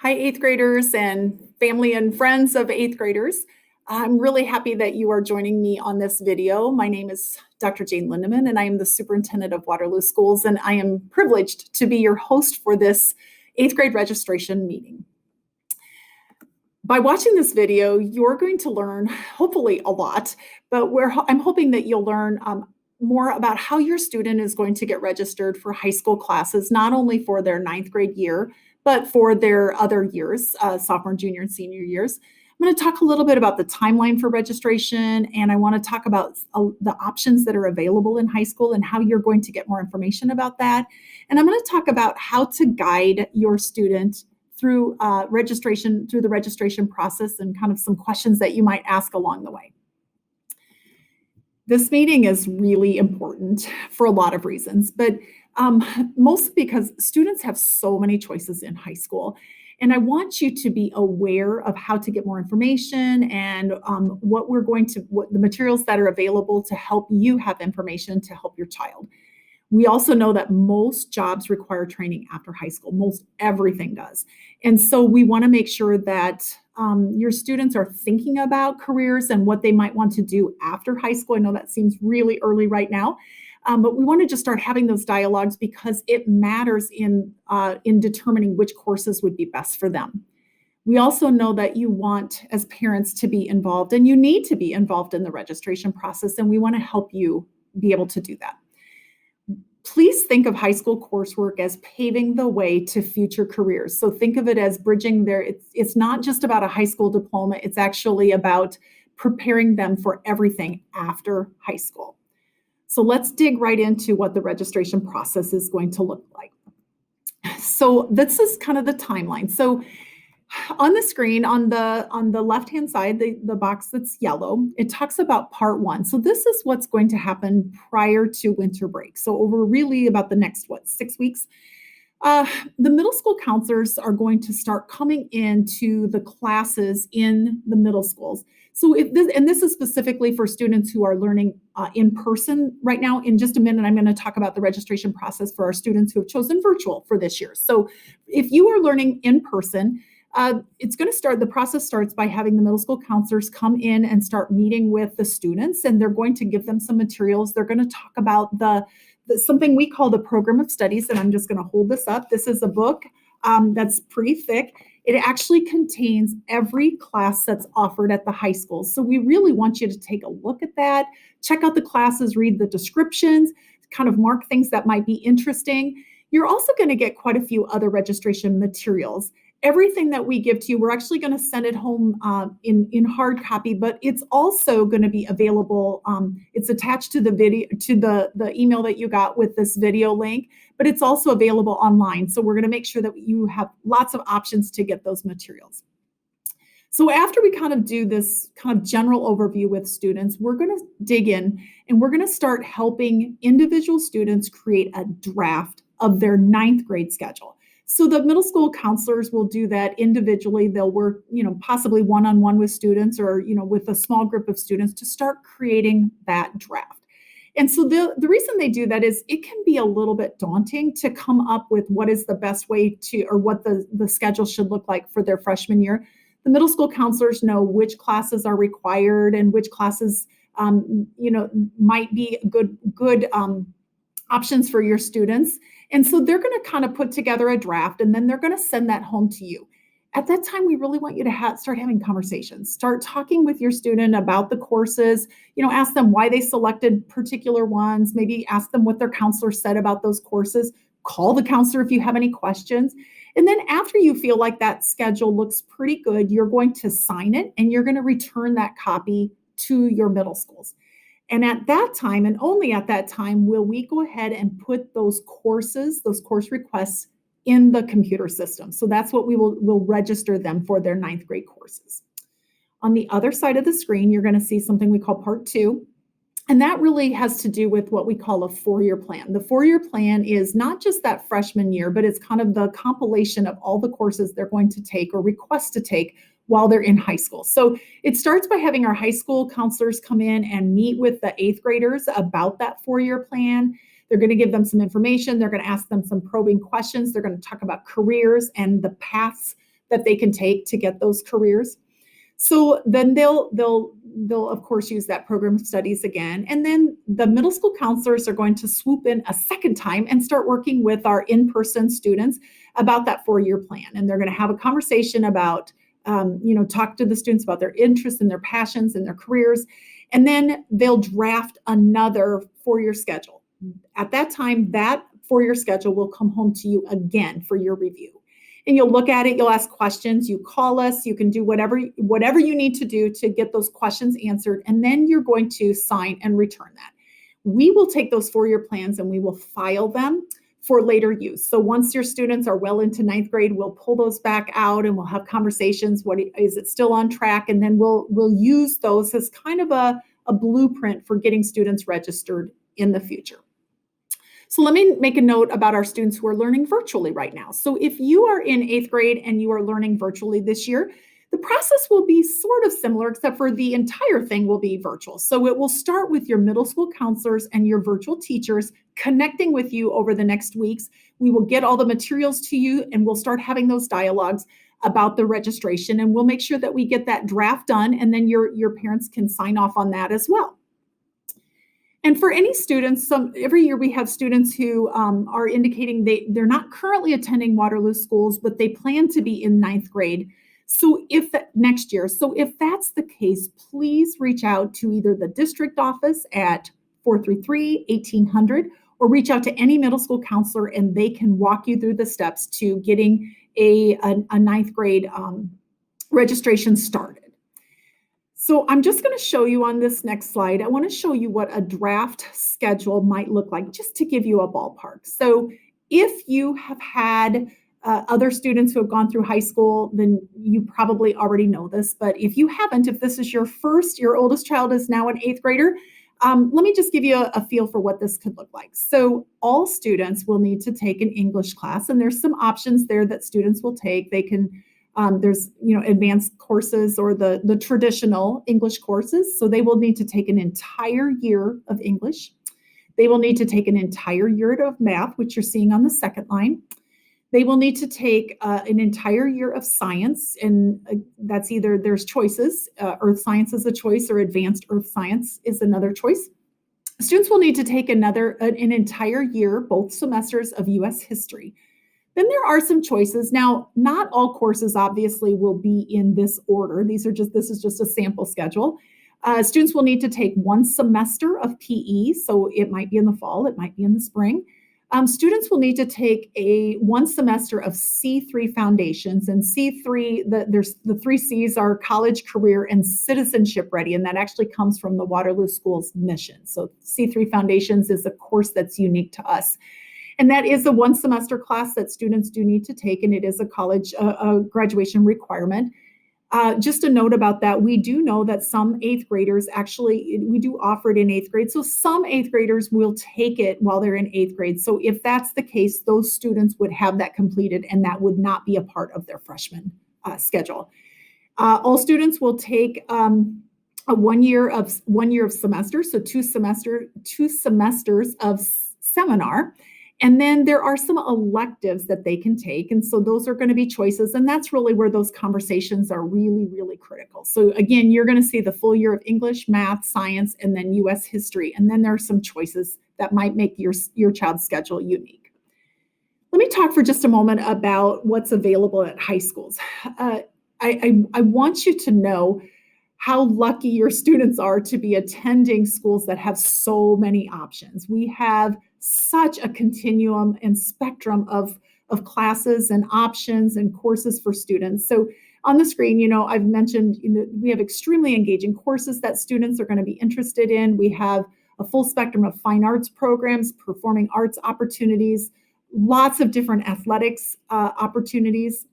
Hi, eighth graders and family and friends of eighth graders. I'm really happy that you are joining me on this video. My name is Dr. Jane Lindeman, and I am the superintendent of Waterloo Schools, and I am privileged to be your host for this eighth grade registration meeting. By watching this video, you're going to learn, hopefully a lot, but I'm hoping that you'll learn more about how your student is going to get registered for high school classes, not only for their ninth grade year, but for their other years, sophomore, junior, and senior years. I'm going to talk a little bit about the timeline for registration, and I want to talk about the options that are available in high school and how you're going to get more information about that. And I'm going to talk about how to guide your student through the registration process and kind of some questions that you might ask along the way. This meeting is really important for a lot of reasons, but mostly because students have so many choices in high school. And I want you to be aware of how to get more information and what the materials that are available to help you have information to help your child. We also know that most jobs require training after high school. Most everything does. And so we want to make sure that your students are thinking about careers and what they might want to do after high school. I know that seems really early right now, but we want to just start having those dialogues because it matters in determining which courses would be best for them. We also know that you want, as parents, to be involved, and you need to be involved in the registration process, and we want to help you be able to do that. Please think of high school coursework as paving the way to future careers. So think of it as bridging it's not just about a high school diploma, it's actually about preparing them for everything after high school. So let's dig right into what the registration process is going to look like. So this is kind of the timeline. So on the screen, on the left-hand side, the box that's yellow, it talks about part 1. So this is what's going to happen prior to winter break. So over really about the next, 6 weeks, the middle school counselors are going to start coming into the classes in the middle schools. So this is specifically for students who are learning in person right now. In just a minute, I'm going to talk about the registration process for our students who have chosen virtual for this year. So if you are learning in person, the process starts by having the middle school counselors come in and start meeting with the students, and they're going to give them some materials. They're going to talk about something we call the program of studies, and I'm just going to hold this up. This is a book that's pretty thick. It actually contains every class that's offered at the high schools. So we really want you to take a look at that, check out the classes, read the descriptions, kind of mark things that might be interesting. You're also going to get quite a few other registration materials. Everything that we give to you, we're actually going to send it home in hard copy, but it's also going to be available. It's attached to the video, to the email that you got with this video link, but it's also available online. So we're going to make sure that you have lots of options to get those materials. So after we kind of do this kind of general overview with students, we're going to dig in and we're going to start helping individual students create a draft of their ninth grade schedule. So the middle school counselors will do that individually. They'll work, possibly one-on-one with students or, with a small group of students to start creating that draft. And so the reason they do that is it can be a little bit daunting to come up with what is the best way or what the schedule should look like for their freshman year. The middle school counselors know which classes are required and which classes, might be good options for your students. And so they're going to kind of put together a draft, and then they're going to send that home to you. At that time, we really want you to start having conversations. Start talking with your student about the courses. Ask them why they selected particular ones. Maybe ask them what their counselor said about those courses. Call the counselor if you have any questions. And then after you feel like that schedule looks pretty good, you're going to sign it, and you're going to return that copy to your middle schools. And at that time, and only at that time, will we go ahead and put those course requests in the computer system. So that's what we'll register them for their ninth grade courses. On the other side of the screen, you're going to see something we call part 2. And that really has to do with what we call a 4-year plan. The 4-year plan is not just that freshman year, but it's kind of the compilation of all the courses they're going to take or request to take while they're in high school. So it starts by having our high school counselors come in and meet with the 8th graders about that 4-year plan. They're going to give them some information. They're going to ask them some probing questions. They're going to talk about careers and the paths that they can take to get those careers. So then they'll of course use that program of studies again. And then the middle school counselors are going to swoop in a second time and start working with our in-person students about that 4-year plan. And they're going to have a conversation about, talk to the students about their interests and their passions and their careers. And then they'll draft another 4-year schedule. At that time, that 4-year schedule will come home to you again for your review. And you'll look at it, you'll ask questions, you call us, you can do whatever you need to do to get those questions answered, and then you're going to sign and return that. We will take those 4-year plans and we will file them for later use. So once your students are well into 9th grade, we'll pull those back out and we'll have conversations. What is it still on track? And then we'll use those as kind of a blueprint for getting students registered in the future. So let me make a note about our students who are learning virtually right now. So if you are in 8th grade and you are learning virtually this year, the process will be sort of similar, except for the entire thing will be virtual. So it will start with your middle school counselors and your virtual teachers connecting with you over the next weeks. We will get all the materials to you and we'll start having those dialogues about the registration, and we'll make sure that we get that draft done, and then your parents can sign off on that as well. And for any students, every year we have students who are indicating they're not currently attending Waterloo schools, but they plan to be in 9th grade. So if that's the case, please reach out to either the district office at 433-1800 or reach out to any middle school counselor and they can walk you through the steps to getting a 9th grade registration started. So I'm just going to show you on this next slide. I want to show you what a draft schedule might look like, just to give you a ballpark. So if you have had other students who have gone through high school, then you probably already know this. But if you haven't, if this is your oldest child is now an 8th grader, let me just give you a feel for what this could look like. So all students will need to take an English class, and there's some options there that students will take. They can there's advanced courses or the traditional English courses. So they will need to take an entire year of English. They will need to take an entire year of math, which you're seeing on the second line. They will need to take an entire year of science, and that's either there's choices. Earth science is a choice, or advanced earth science is another choice. Students will need to take an entire year, both semesters of U.S. history. Then there are some choices. Now, not all courses obviously will be in this order. This is just a sample schedule. Students will need to take 1 semester of PE, so it might be in the fall, it might be in the spring. Students will need to take 1 semester of C3 foundations, and C3, there's the 3 C's are college, career, and citizenship ready, and that actually comes from the Waterloo School's mission. So C3 foundations is a course that's unique to us. And that is a 1 semester class that students do need to take, and it is a college graduation requirement. Just a note about that, we do know that some 8th graders we do offer it in 8th grade. So some 8th graders will take it while they're in 8th grade. So if that's the case, those students would have that completed and that would not be a part of their freshman schedule. All students will take a 1 year of semester, so 2 semesters of seminar. And then there are some electives that they can take. And so those are going to be choices. And that's really where those conversations are really, really critical. So again, you're going to see the full year of English, math, science, and then U.S. history. And then there are some choices that might make your child's schedule unique. Let me talk for just a moment about what's available at high schools. I want you to know how lucky your students are to be attending schools that have so many options. We have such a continuum and spectrum of classes and options and courses for students. So on the screen, I've mentioned we have extremely engaging courses that students are going to be interested in. We have a full spectrum of fine arts programs, performing arts opportunities, lots of different athletics opportunities,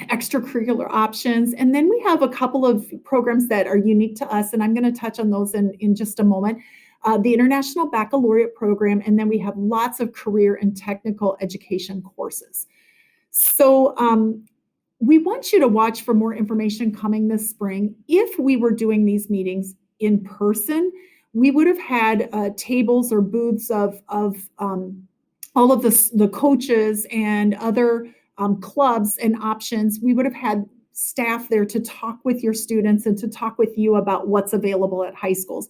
extracurricular options. And then we have a couple of programs that are unique to us, and I'm going to touch on those in just a moment. The International Baccalaureate program, and then we have lots of career and technical education courses. So we want you to watch for more information coming this spring. If we were doing these meetings in person, we would have had tables or booths of all of the coaches and other clubs and options, we would have had staff there to talk with your students and to talk with you about what's available at high schools.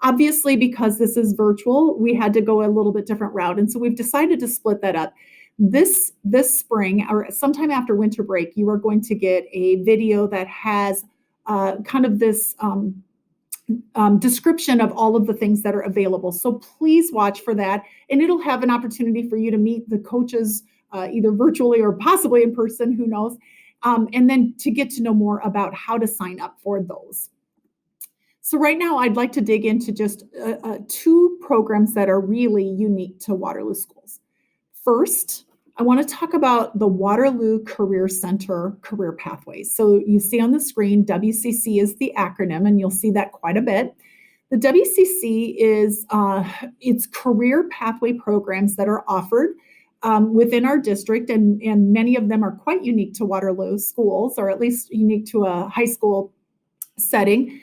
Obviously, because this is virtual, we had to go a little bit different route. And so we've decided to split that up. This spring or sometime after winter break, you are going to get a video that has kind of this description of all of the things that are available. So please watch for that. And it'll have an opportunity for you to meet the coaches either virtually or possibly in person, who knows, and then to get to know more about how to sign up for those. So right now, I'd like to dig into just two programs that are really unique to Waterloo schools. First, I want to talk about the Waterloo Career Center Career Pathways. So you see on the screen, WCC is the acronym, and you'll see that quite a bit. The WCC is it's career pathway programs that are offered within our district, and many of them are quite unique to Waterloo schools, or at least unique to a high school setting.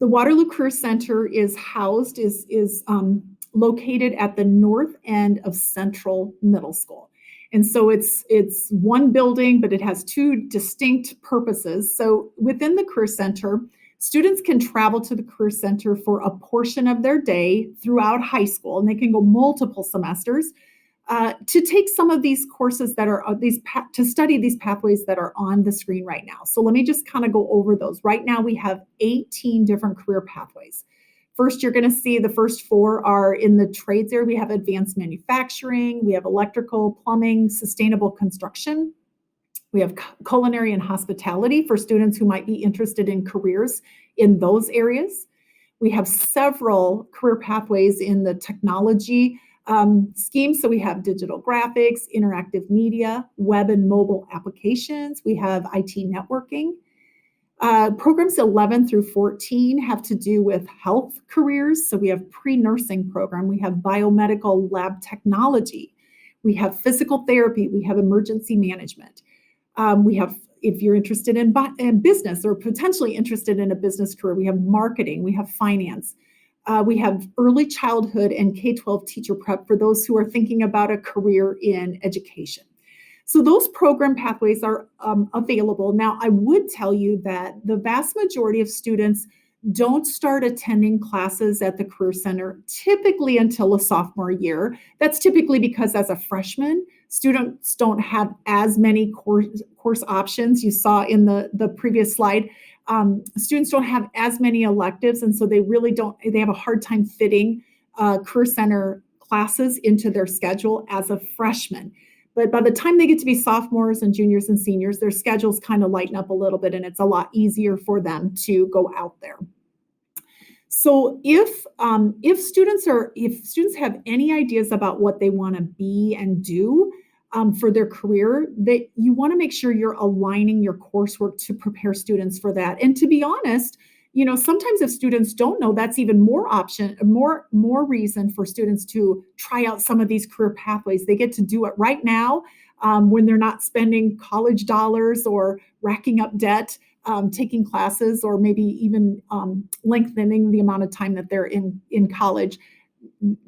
The Waterloo Career Center is located at the north end of Central Middle School. And so it's one building, but it has two distinct purposes. So within the Career Center, students can travel to the Career Center for a portion of their day throughout high school, and they can go multiple semesters to take some of these courses that are to study these pathways that are on the screen right now. So let me just kind of go over those. Right now, we have 18 different career pathways. First, you're going to see the first four are in the trades area. We have advanced manufacturing, we have electrical, plumbing, sustainable construction. We have culinary and hospitality for students who might be interested in careers in those areas. We have several career pathways in the technology scheme. So we have digital graphics, interactive media, web and mobile applications. We have IT networking. Programs 11 through 14 have to do with health careers. So we have pre-nursing program. We have biomedical lab technology. We have physical therapy. We have emergency management. We have, if you're interested in business or potentially interested in a business career, we have marketing. We have finance. We have early childhood and K-12 teacher prep for those who are thinking about a career in education. So those program pathways are available. Now, I would tell you that the vast majority of students don't start attending classes at the Career Center typically until a sophomore year. That's typically because as a freshman, students don't have as many course options. You saw in the previous slide, students don't have as many electives, and so they have a hard time fitting Career Center classes into their schedule as a freshman. But by the time they get to be sophomores and juniors and seniors, their schedules kind of lighten up a little bit, and it's a lot easier for them to go out there. So if students have any ideas about what they want to be and do for their career, that you want to make sure you're aligning your coursework to prepare students for that. And to be honest, sometimes if students don't know, that's even more reason for students to try out some of these career pathways. They get to do it right now when they're not spending college dollars or racking up debt, taking classes, or maybe even lengthening the amount of time that they're in college.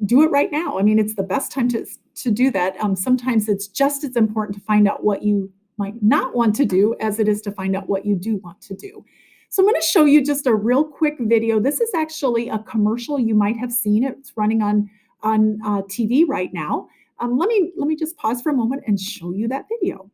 Do it right now. I mean, it's the best time to do that. Sometimes it's just as important to find out what you might not want to do as it is to find out what you do want to do. So I'm going to show you just a real quick video. This is actually a commercial you might have seen. It's running on TV right now. Let me just pause for a moment and show you that video.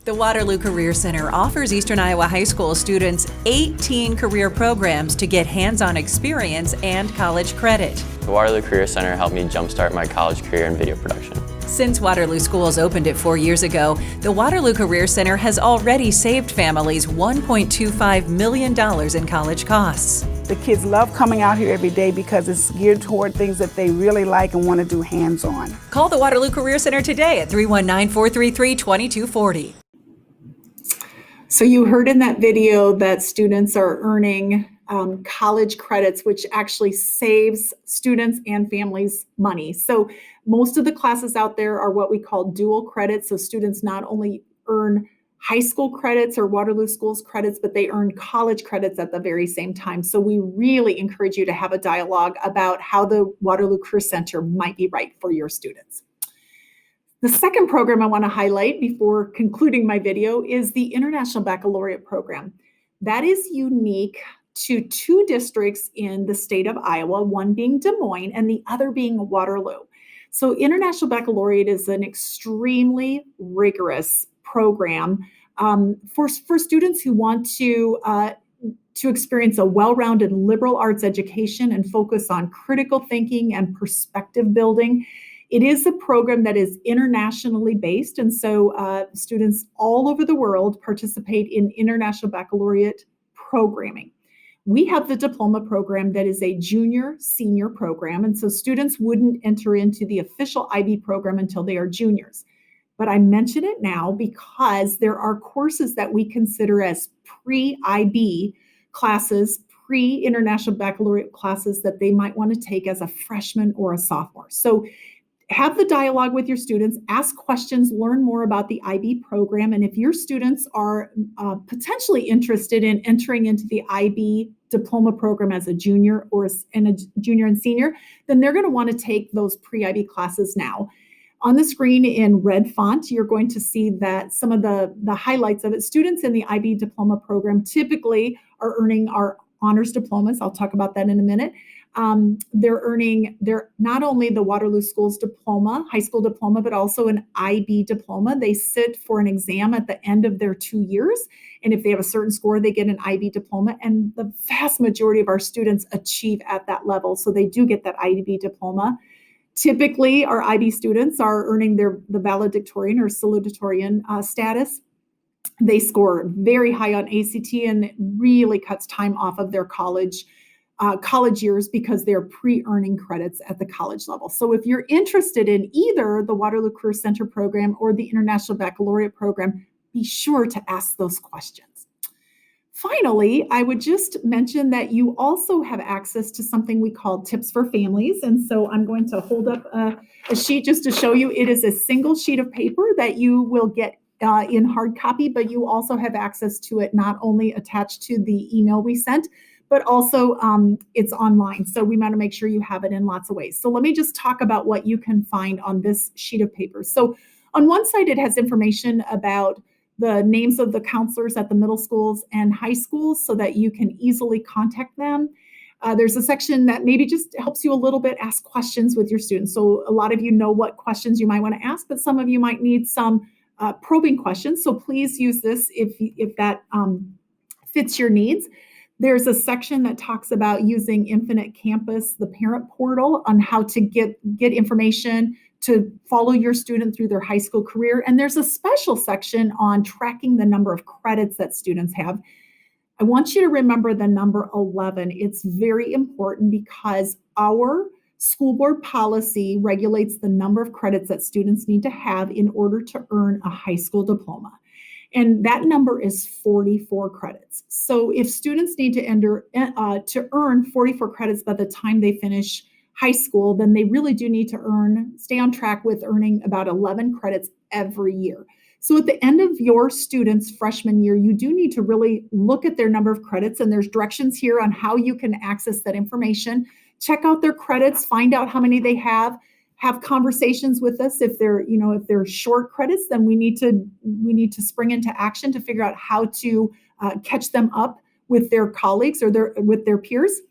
The Waterloo Career Center offers Eastern Iowa High School students 18 career programs to get hands-on experience and college credit. The Waterloo Career Center helped me jumpstart my college career in video production. Since Waterloo Schools opened it 4 years ago, the Waterloo Career Center has already saved families $1.25 million in college costs. The kids love coming out here every day because it's geared toward things that they really like and want to do hands-on. Call the Waterloo Career Center today at 319-433-2240. So you heard in that video that students are earning college credits, which actually saves students and families money. So most of the classes out there are what we call dual credits. So students not only earn high school credits or Waterloo Schools credits, but they earn college credits at the very same time. So we really encourage you to have a dialogue about how the Waterloo Career Center might be right for your students. The second program I want to highlight before concluding my video is the International Baccalaureate program. That is unique to two districts in the state of Iowa, one being Des Moines and the other being Waterloo. So International Baccalaureate is an extremely rigorous program for students who want to experience a well-rounded liberal arts education and focus on critical thinking and perspective building. It is a program that is internationally based, and so students all over the world participate in International Baccalaureate programming. We have the diploma program that is a junior senior program, and so students wouldn't enter into the official IB program until they are juniors. But I mention it now because there are courses that we consider as pre-IB classes, pre-International Baccalaureate classes that they might want to take as a freshman or a sophomore. So have the dialogue with your students, ask questions, learn more about the IB program. And if your students are potentially interested in entering into the IB diploma program as a junior a junior and senior, then they're going to want to take those pre-IB classes now. On the screen in red font, you're going to see that some of the highlights of it. Students in the IB diploma program typically are earning our honors diplomas. I'll talk about that in a minute. They're not only the Waterloo Schools diploma, high school diploma, but also an IB diploma. They sit for an exam at the end of their 2 years. And if they have a certain score, they get an IB diploma. And the vast majority of our students achieve at that level. So they do get that IB diploma. Typically, our IB students are earning the valedictorian or salutatorian status. They score very high on ACT, and it really cuts time off of their college years because they're pre-earning credits at the college level. So if you're interested in either the Waterloo Career Center program or the International Baccalaureate program, be sure to ask those questions. Finally, I would just mention that you also have access to something we call Tips for Families. And so I'm going to hold up a sheet just to show you. It is a single sheet of paper that you will get in hard copy, but you also have access to it not only attached to the email we sent, but also it's online. So we want to make sure you have it in lots of ways. So let me just talk about what you can find on this sheet of paper. So on one side, it has information about the names of the counselors at the middle schools and high schools so that you can easily contact them. There's a section that maybe just helps you a little bit ask questions with your students. So a lot of you know what questions you might want to ask, but some of you might need some probing questions. So please use this if that fits your needs. There's a section that talks about using Infinite Campus, the parent portal, on how to get information to follow your student through their high school career. And there's a special section on tracking the number of credits that students have. I want you to remember the number 11. It's very important because our school board policy regulates the number of credits that students need to have in order to earn a high school diploma. And that number is 44 credits. So if students need to earn 44 credits by the time they finish high school, then they really do need to stay on track with earning about 11 credits every year. So at the end of your student's freshman year, you do need to really look at their number of credits, and there's directions here on how you can access that information. Check out their credits, find out how many they have conversations with us. If they're short credits, then we need to spring into action to figure out how to catch them up with their colleagues or with their peers.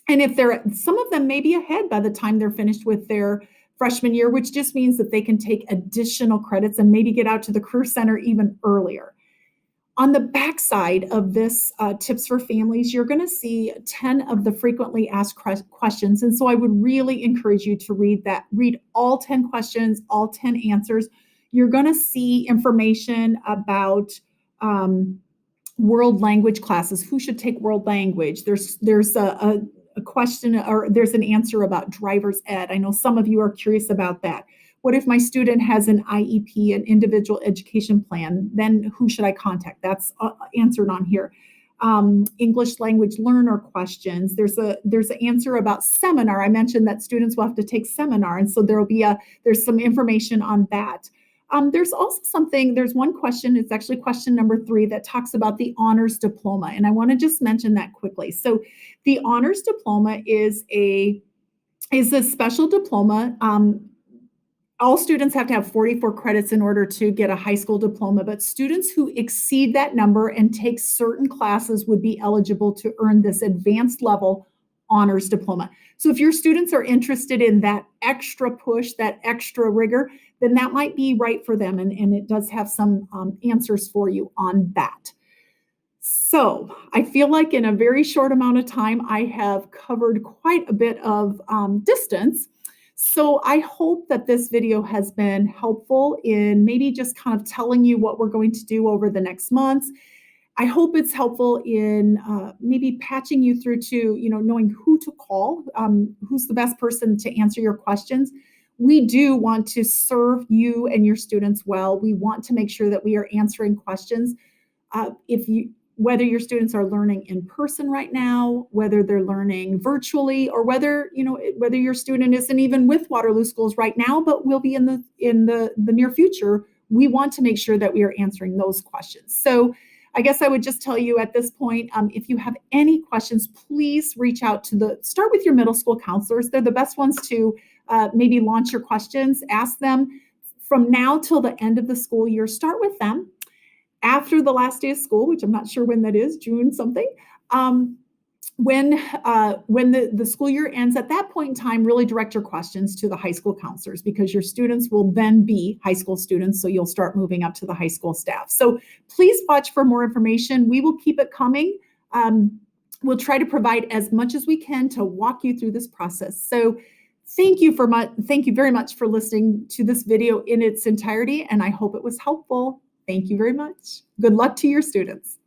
And if some of them may be ahead by the time they're finished with their freshman year, which just means that they can take additional credits and maybe get out to the Career Center even earlier. On the backside of this Tips for Families, you're going to see 10 of the frequently asked questions. And so I would really encourage you to read all 10 questions, all 10 answers. You're going to see information about world language classes. Who should take world language? There's a question, or there's an answer about driver's ed. I know some of you are curious about that. What if my student has an IEP, an individual education plan? Then who should I contact? That's answered on here. English language learner questions. There's an answer about seminar. I mentioned that students will have to take seminar, and so there's some information on that. There's one question, it's actually question number 3, that talks about the honors diploma. And I want to just mention that quickly. So the honors diploma is a special diploma all students have to have 44 credits in order to get a high school diploma, but students who exceed that number and take certain classes would be eligible to earn this advanced level honors diploma. So if your students are interested in that extra push, that extra rigor, then that might be right for them. And it does have some answers for you on that. So I feel like in a very short amount of time, I have covered quite a bit of distance. So I hope that this video has been helpful in maybe just kind of telling you what we're going to do over the next months. I hope it's helpful in maybe patching you through to, knowing who to call, who's the best person to answer your questions. We do want to serve you and your students well. We want to make sure that we are answering questions. Whether your students are learning in person right now, whether they're learning virtually, or whether your student isn't even with Waterloo Schools right now, but will be in the near future, we want to make sure that we are answering those questions. So I guess I would just tell you at this point, if you have any questions, please reach out start with your middle school counselors. They're the best ones to maybe launch your questions, ask them. From now till the end of the school year, start with them. After the last day of school, which I'm not sure when that is, June something, when the school year ends, at that point in time, really direct your questions to the high school counselors, because your students will then be high school students, so you'll start moving up to the high school staff. So please watch for more information. We will keep it coming. We'll try to provide as much as we can to walk you through this process. So thank you very much for listening to this video in its entirety, and I hope it was helpful. Thank you very much. Good luck to your students.